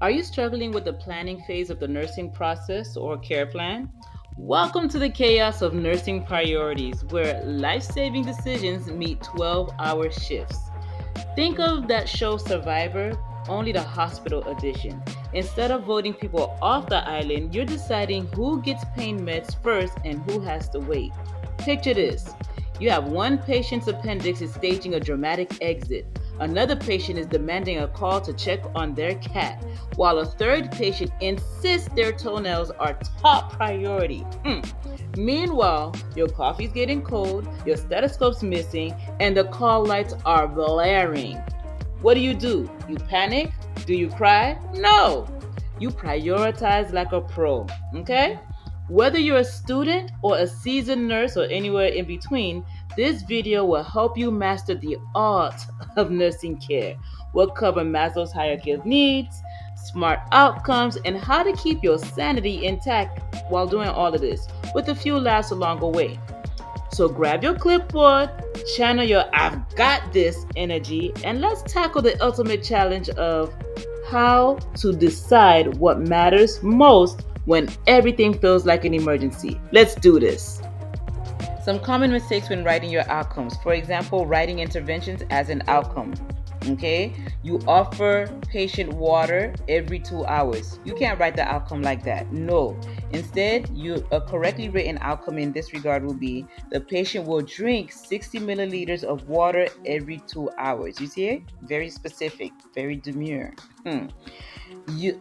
Are you struggling with the planning phase of the nursing process or care plan? Welcome to the chaos of nursing priorities, where life saving decisions meet 12-hour shifts. Think of that show Survivor, only the hospital edition. Instead of voting people off the island, you're deciding who gets pain meds first and who has to wait. Picture this: you have one patient's appendix is staging a dramatic exit. Another patient is demanding a call to check on their cat, while a third patient insists their toenails are top priority. Meanwhile, your coffee's getting cold, your stethoscope's missing, and the call lights are blaring. What do? You panic? Do you cry? No! You prioritize like a pro, okay? Whether you're a student or a seasoned nurse or anywhere in between, this video will help you master the art of nursing care. We'll cover Maslow's hierarchy of needs, smart outcomes, and how to keep your sanity intact while doing all of this, with a few laughs along the way. So grab your clipboard, channel your I've got this energy, and let's tackle the ultimate challenge of how to decide what matters most when everything feels like an emergency. Let's do this. Some common mistakes when writing your outcomes. For example, writing interventions as an outcome. Okay, you offer patient water every 2 hours. You can't write the outcome like that. No. Instead, a correctly written outcome in this regard will be the patient will drink 60 milliliters of water every 2 hours. You see it? Very specific, very demure.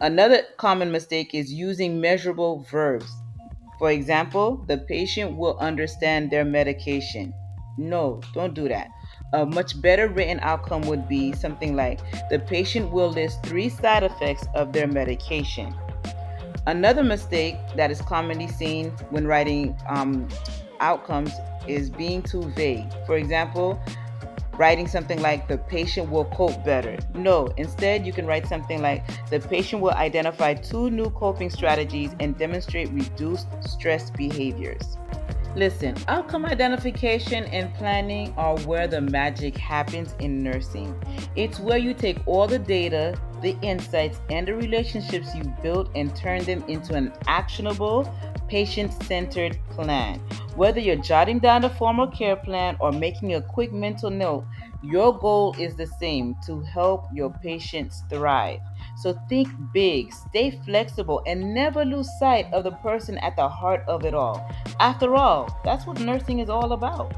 Another common mistake is using measurable verbs. For example, the patient will understand their medication. No, don't do that. A much better written outcome would be something like the patient will list 3 side effects of their medication. Another mistake that is commonly seen when writing outcomes is being too vague. For example, writing something like the patient will cope better. No, instead you can write something like the patient will identify 2 new coping strategies and demonstrate reduced stress behaviors. Listen, outcome identification and planning are where the magic happens in nursing. It's where you take all the data, the insights, and the relationships you've built and turn them into an actionable, patient centered plan. Whether you're jotting down a formal care plan or making a quick mental note, your goal is the same: to help your patients thrive. So think big, stay flexible, and never lose sight of the person at the heart of it all. After all, that's what nursing is all about.